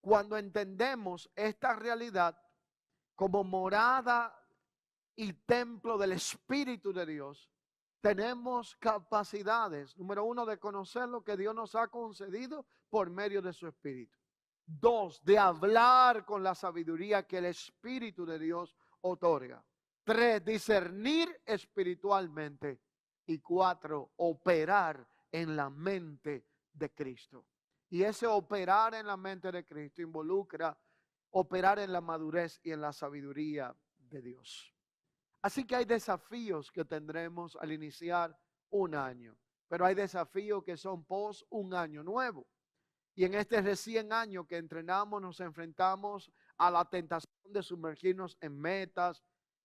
Speaker 1: cuando entendemos esta realidad como morada y templo del Espíritu de Dios, tenemos capacidades, número uno, de conocer lo que Dios nos ha concedido por medio de su Espíritu. Dos, de hablar con la sabiduría que el Espíritu de Dios otorga. Tres, discernir espiritualmente. Y cuatro, operar en la mente de Cristo. Y ese operar en la mente de Cristo involucra operar en la madurez y en la sabiduría de Dios. Así que hay desafíos que tendremos al iniciar un año, pero hay desafíos que son pos un año nuevo. Y en este recién año que entrenamos, nos enfrentamos a la tentación de sumergirnos en metas,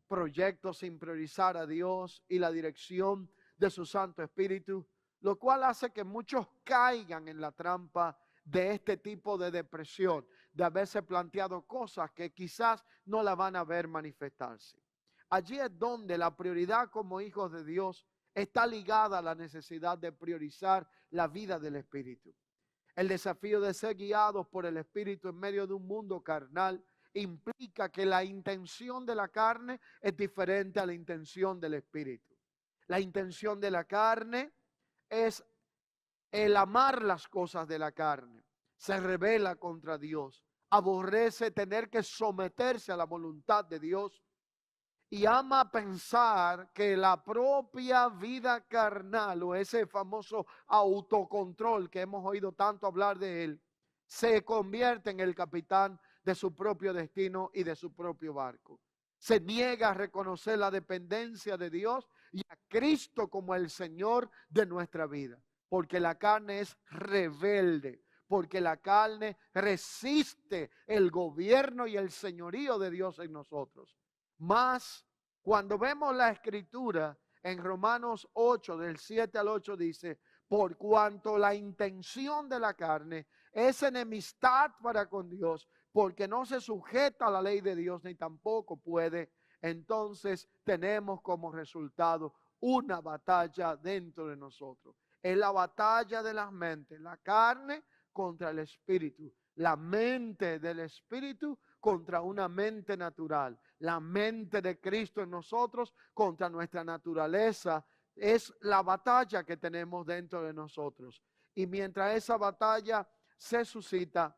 Speaker 1: proyectos sin priorizar a Dios y la dirección de su Santo Espíritu, lo cual hace que muchos caigan en la trampa de este tipo de depresión, de haberse planteado cosas que quizás no la van a ver manifestarse. Allí es donde la prioridad como hijos de Dios está ligada a la necesidad de priorizar la vida del Espíritu. El desafío de ser guiados por el Espíritu en medio de un mundo carnal implica que la intención de la carne es diferente a la intención del Espíritu. La intención de la carne es el amar las cosas de la carne. Se rebela contra Dios, aborrece tener que someterse a la voluntad de Dios y ama pensar que la propia vida carnal o ese famoso autocontrol que hemos oído tanto hablar de él, se convierte en el capitán de su propio destino y de su propio barco. Se niega a reconocer la dependencia de Dios y a Cristo como el Señor de nuestra vida, porque la carne es rebelde, porque la carne resiste el gobierno y el señorío de Dios en nosotros. Mas, cuando vemos la escritura en Romanos 8, del 7 al 8 dice, por cuanto la intención de la carne es enemistad para con Dios, porque no se sujeta a la ley de Dios ni tampoco puede, entonces tenemos como resultado una batalla dentro de nosotros. Es la batalla de las mentes, la carne contra el espíritu, la mente del espíritu contra una mente natural, la mente de Cristo en nosotros contra nuestra naturaleza. Es la batalla que tenemos dentro de nosotros. Y mientras esa batalla se suscita,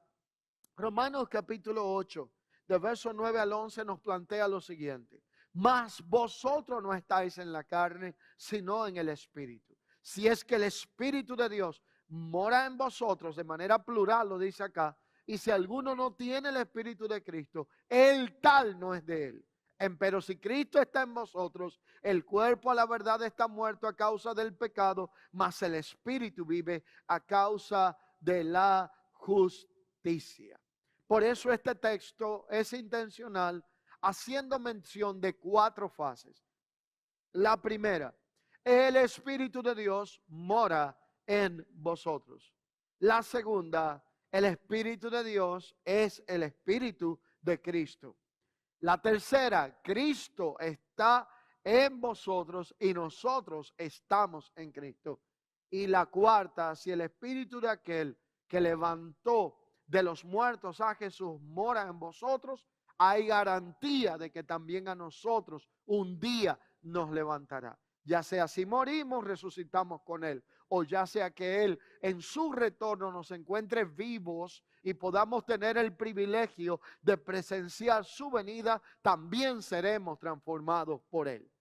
Speaker 1: Romanos capítulo 8, de verso 9 al 11 nos plantea lo siguiente: mas vosotros no estáis en la carne, sino en el Espíritu. Si es que el Espíritu de Dios mora en vosotros, de manera plural lo dice acá, y si alguno no tiene el Espíritu de Cristo, el tal no es de él. Pero si Cristo está en vosotros, el cuerpo a la verdad está muerto a causa del pecado, mas el Espíritu vive a causa de la justicia. Por eso este texto es intencional, haciendo mención de 4 fases. La primera, el Espíritu de Dios mora en vosotros. La segunda, el Espíritu de Dios es el Espíritu de Cristo. La tercera, Cristo está en vosotros y nosotros estamos en Cristo. Y la cuarta, si el Espíritu de aquel que levantó de los muertos a Jesús mora en vosotros, hay garantía de que también a nosotros un día nos levantará. Ya sea si morimos, resucitamos con Él, o ya sea que Él en su retorno nos encuentre vivos y podamos tener el privilegio de presenciar su venida, también seremos transformados por Él.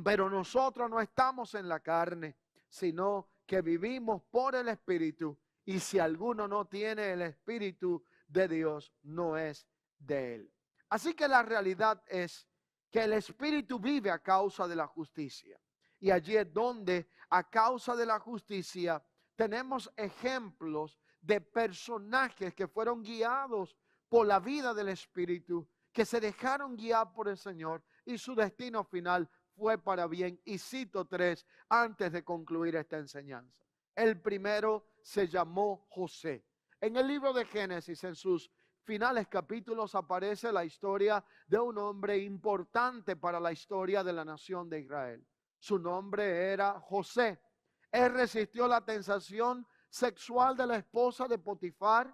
Speaker 1: Pero nosotros no estamos en la carne, sino que vivimos por el Espíritu, y si alguno no tiene el Espíritu de Dios, no es de Él. Así que la realidad es que el Espíritu vive a causa de la justicia. Y allí es donde, a causa de la justicia, tenemos ejemplos de personajes que fueron guiados por la vida del Espíritu, que se dejaron guiar por el Señor y su destino final fue para bien. Y cito 3 antes de concluir esta enseñanza. El primero se llamó José. En el libro de Génesis, en sus finales capítulos, aparece la historia de un hombre importante para la historia de la nación de Israel. Su nombre era José. Él resistió la tentación sexual de la esposa de Potifar,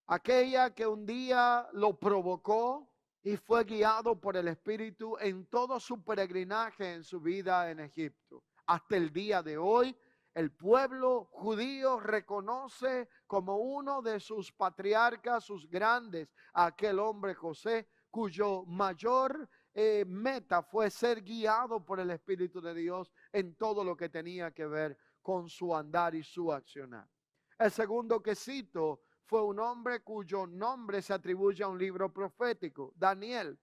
Speaker 1: aquella que un día lo provocó, y fue guiado por el Espíritu en todo su peregrinaje en su vida en Egipto. Hasta el día de hoy, el pueblo judío reconoce como uno de sus patriarcas, sus grandes, a aquel hombre José, cuyo mayor meta fue ser guiado por el Espíritu de Dios en todo lo que tenía que ver con su andar y su accionar. El segundo que cito fue un hombre cuyo nombre se atribuye a un libro profético, Daniel.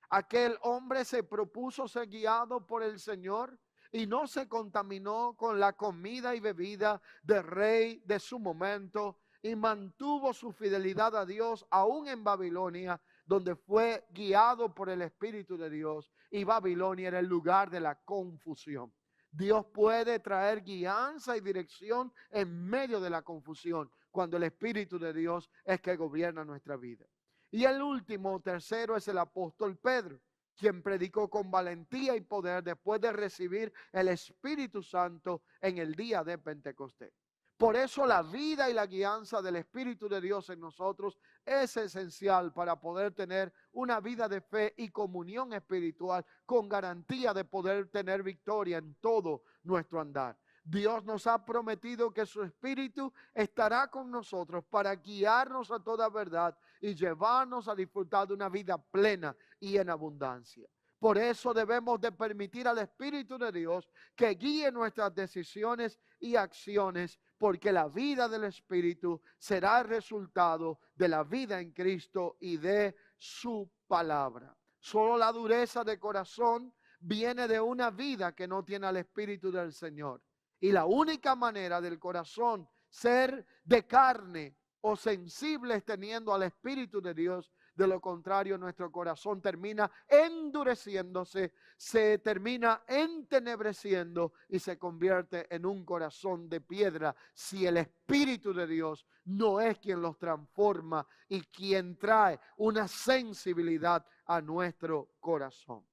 Speaker 1: Aquel hombre se propuso ser guiado por el Señor y no se contaminó con la comida y bebida del rey de su momento, y mantuvo su fidelidad a Dios aún en Babilonia, donde fue guiado por el Espíritu de Dios, y Babilonia era el lugar de la confusión. Dios puede traer guianza y dirección en medio de la confusión, cuando el Espíritu de Dios es que gobierna nuestra vida. Y el último, tercero, es el apóstol Pedro, quien predicó con valentía y poder después de recibir el Espíritu Santo en el día de Pentecostés. Por eso la vida y la guianza del Espíritu de Dios en nosotros es esencial para poder tener una vida de fe y comunión espiritual con garantía de poder tener victoria en todo nuestro andar. Dios nos ha prometido que su Espíritu estará con nosotros para guiarnos a toda verdad y llevarnos a disfrutar de una vida plena y en abundancia. Por eso debemos de permitir al Espíritu de Dios que guíe nuestras decisiones y acciones, porque la vida del Espíritu será el resultado de la vida en Cristo y de su palabra. Solo la dureza de corazón viene de una vida que no tiene al Espíritu del Señor. Y la única manera del corazón ser de carne o sensibles teniendo al Espíritu de Dios, de lo contrario nuestro corazón termina endureciéndose, se termina entenebreciendo y se convierte en un corazón de piedra si el Espíritu de Dios no es quien los transforma y quien trae una sensibilidad a nuestro corazón.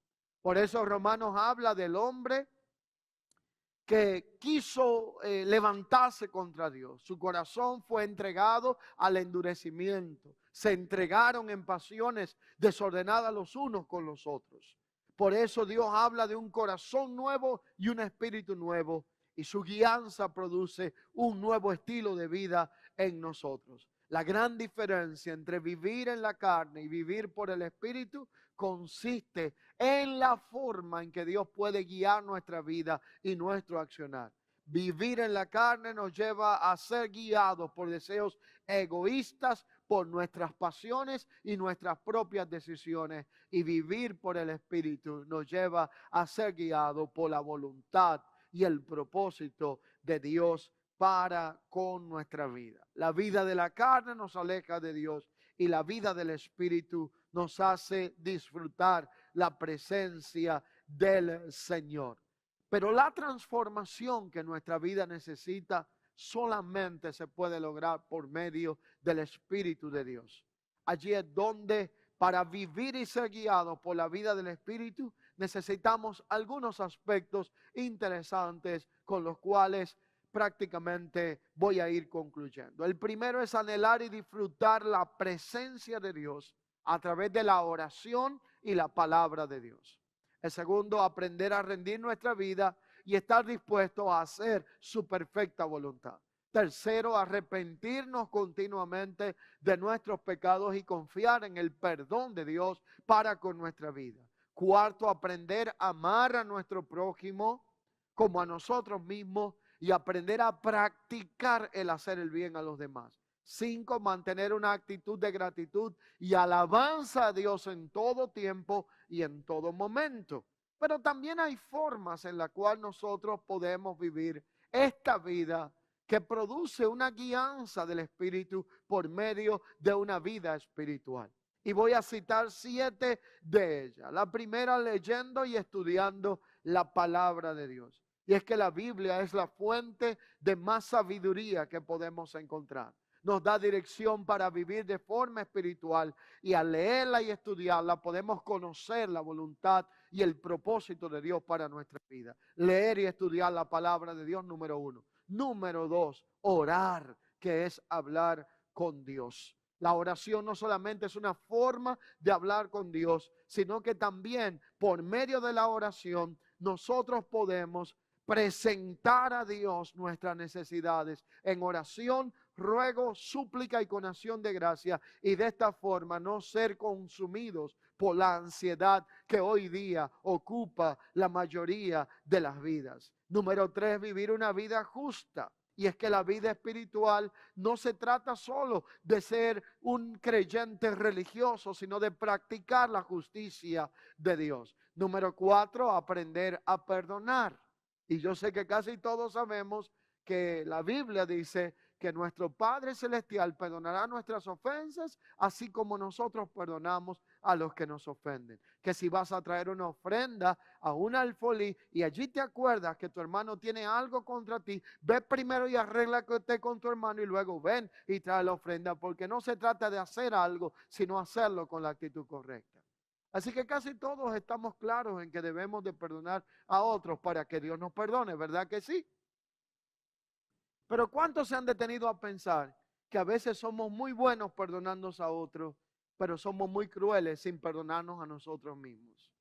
Speaker 1: Por eso Romanos habla del hombre que quiso levantarse contra Dios. Su corazón fue entregado al endurecimiento. Se entregaron en pasiones desordenadas los unos con los otros. Por eso Dios habla de un corazón nuevo y un espíritu nuevo. Y su guianza produce un nuevo estilo de vida en nosotros. La gran diferencia entre vivir en la carne y vivir por el espíritu consiste en la forma en que Dios puede guiar nuestra vida y nuestro accionar. Vivir en la carne nos lleva a ser guiados por deseos egoístas, por nuestras pasiones y nuestras propias decisiones. Y vivir por el Espíritu nos lleva a ser guiados por la voluntad y el propósito de Dios para con nuestra vida. La vida de la carne nos aleja de Dios y la vida del Espíritu nos hace disfrutar la presencia del Señor. Pero la transformación que nuestra vida necesita solamente se puede lograr por medio del Espíritu de Dios. Allí es donde para vivir y ser guiados por la vida del Espíritu necesitamos algunos aspectos interesantes con los cuales prácticamente voy a ir concluyendo. El primero es anhelar y disfrutar la presencia de Dios a través de la oración y la palabra de Dios. El segundo, aprender a rendir nuestra vida y estar dispuesto a hacer su perfecta voluntad. Tercero, arrepentirnos continuamente de nuestros pecados y confiar en el perdón de Dios para con nuestra vida. Cuarto, aprender a amar a nuestro prójimo como a nosotros mismos y aprender a practicar el hacer el bien a los demás. 5, mantener una actitud de gratitud y alabanza a Dios en todo tiempo y en todo momento. Pero también hay formas en las cuales nosotros podemos vivir esta vida que produce una guianza del Espíritu por medio de una vida espiritual. Y voy a citar 7 de ellas. La primera, leyendo y estudiando la palabra de Dios. Y es que la Biblia es la fuente de más sabiduría que podemos encontrar. Nos da dirección para vivir de forma espiritual y al leerla y estudiarla podemos conocer la voluntad y el propósito de Dios para nuestra vida. Leer y estudiar la palabra de Dios, número 1. Número 2, orar, que es hablar con Dios. La oración no solamente es una forma de hablar con Dios, sino que también por medio de la oración nosotros podemos presentar a Dios nuestras necesidades en oración, ruego, súplica y con acción de gracia, y de esta forma no ser consumidos por la ansiedad que hoy día ocupa la mayoría de las vidas. Número 3, vivir una vida justa. Y es que la vida espiritual no se trata solo de ser un creyente religioso, sino de practicar la justicia de Dios. Número 4, aprender a perdonar. Y yo sé que casi todos sabemos que la Biblia dice que nuestro Padre Celestial perdonará nuestras ofensas, así como nosotros perdonamos a los que nos ofenden. Que si vas a traer una ofrenda a un alfolí y allí te acuerdas que tu hermano tiene algo contra ti, ve primero y arréglate con tu hermano y luego ven y trae la ofrenda, porque no se trata de hacer algo, sino hacerlo con la actitud correcta. Así que casi todos estamos claros en que debemos de perdonar a otros para que Dios nos perdone, ¿verdad que sí? Pero ¿cuántos se han detenido a pensar que a veces somos muy buenos perdonándonos a otros, pero somos muy crueles sin perdonarnos a nosotros mismos?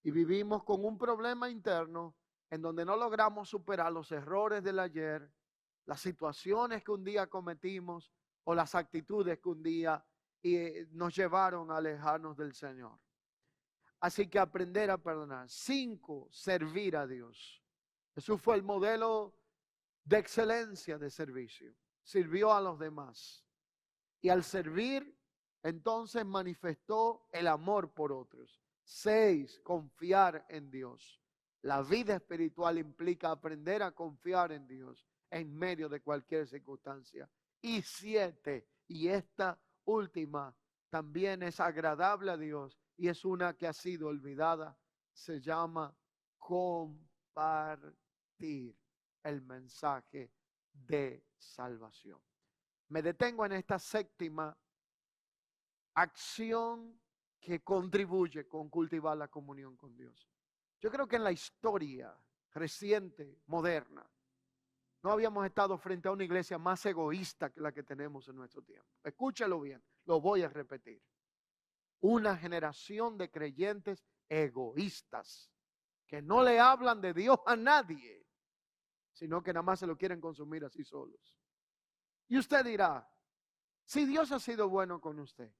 Speaker 1: Y vivimos con un problema interno en donde no logramos superar los errores del ayer, las situaciones que un día cometimos o las actitudes que un día nos llevaron a alejarnos del Señor. Así que aprender a perdonar. 5, servir a Dios. Jesús fue el modelo de excelencia de servicio. Sirvió a los demás. Y al servir, entonces manifestó el amor por otros. 6, confiar en Dios. La vida espiritual implica aprender a confiar en Dios en medio de cualquier circunstancia. Y 7, y esta última también es agradable a Dios y es una que ha sido olvidada, se llama compartir el mensaje de salvación. Me detengo en esta séptima acción que contribuye con cultivar la comunión con Dios. Yo creo que en la historia reciente, moderna. No habíamos estado frente a una iglesia más egoísta que la que tenemos en nuestro tiempo. Escúchalo bien, lo voy a repetir. Una generación de creyentes egoístas que no le hablan de Dios a nadie, sino que nada más se lo quieren consumir así solos. Y usted dirá, si Dios ha sido bueno con usted,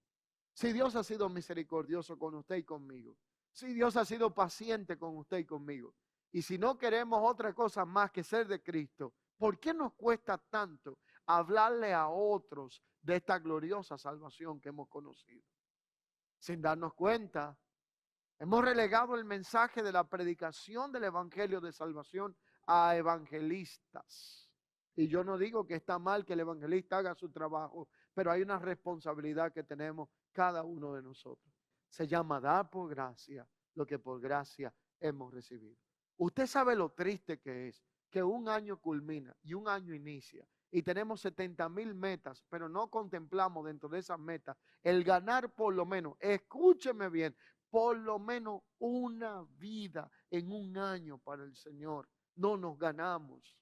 Speaker 1: si Dios ha sido misericordioso con usted y conmigo, si Dios ha sido paciente con usted y conmigo, y si no queremos otra cosa más que ser de Cristo, ¿por qué nos cuesta tanto hablarle a otros de esta gloriosa salvación que hemos conocido? Sin darnos cuenta, hemos relegado el mensaje de la predicación del evangelio de salvación a evangelistas. Y yo no digo que está mal que el evangelista haga su trabajo, pero hay una responsabilidad que tenemos cada uno de nosotros. Se llama dar por gracia lo que por gracia hemos recibido. Usted sabe lo triste que es que un año culmina y un año inicia y tenemos 70,000 metas, pero no contemplamos dentro de esas metas el ganar por lo menos, escúcheme bien, por lo menos una vida en un año para el Señor. No nos ganamos.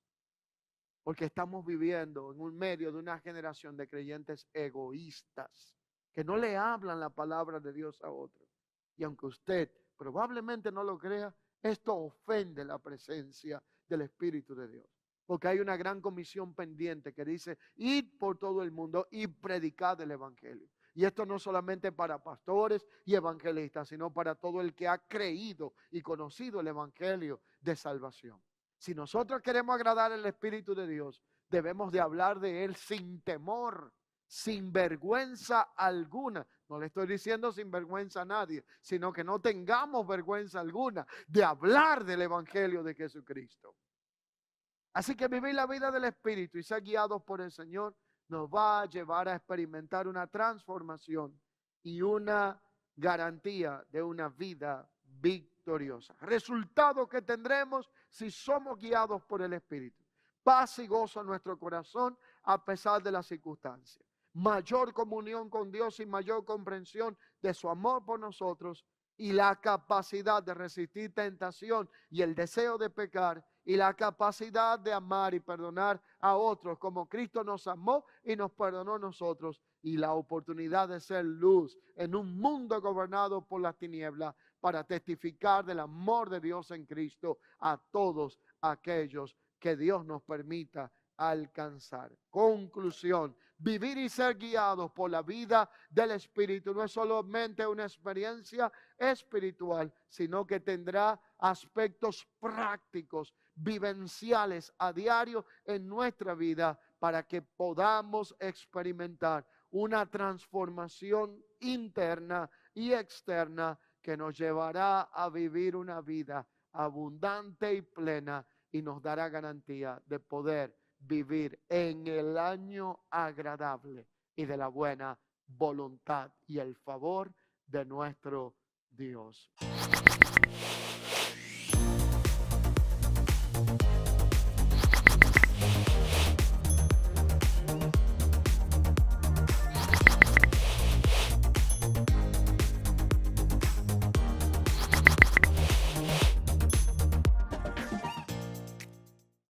Speaker 1: Porque estamos viviendo en un medio de una generación de creyentes egoístas que no le hablan la palabra de Dios a otros. Y aunque usted probablemente no lo crea, esto ofende la presencia del Espíritu de Dios. Porque hay una gran comisión pendiente que dice, id por todo el mundo y predicad el Evangelio. Y esto no solamente para pastores y evangelistas, sino para todo el que ha creído y conocido el Evangelio de salvación. Si nosotros queremos agradar al Espíritu de Dios, debemos de hablar de Él sin temor, sin vergüenza alguna. No le estoy diciendo sin vergüenza a nadie, sino que no tengamos vergüenza alguna de hablar del Evangelio de Jesucristo. Así que vivir la vida del Espíritu y ser guiados por el Señor nos va a llevar a experimentar una transformación y una garantía de una vida victoriosa. Resultado que tendremos si somos guiados por el Espíritu. Paz y gozo en nuestro corazón a pesar de las circunstancias. Mayor comunión con Dios y mayor comprensión de su amor por nosotros y la capacidad de resistir tentación y el deseo de pecar y la capacidad de amar y perdonar a otros como Cristo nos amó y nos perdonó a nosotros, y la oportunidad de ser luz en un mundo gobernado por las tinieblas para testificar del amor de Dios en Cristo a todos aquellos que Dios nos permita alcanzar. Conclusión: vivir y ser guiados por la vida del Espíritu no es solamente una experiencia espiritual, sino que tendrá aspectos prácticos, vivenciales a diario en nuestra vida para que podamos experimentar una transformación interna y externa que nos llevará a vivir una vida abundante y plena y nos dará garantía de poder vivir en el año agradable y de la buena voluntad y el favor de nuestro Dios.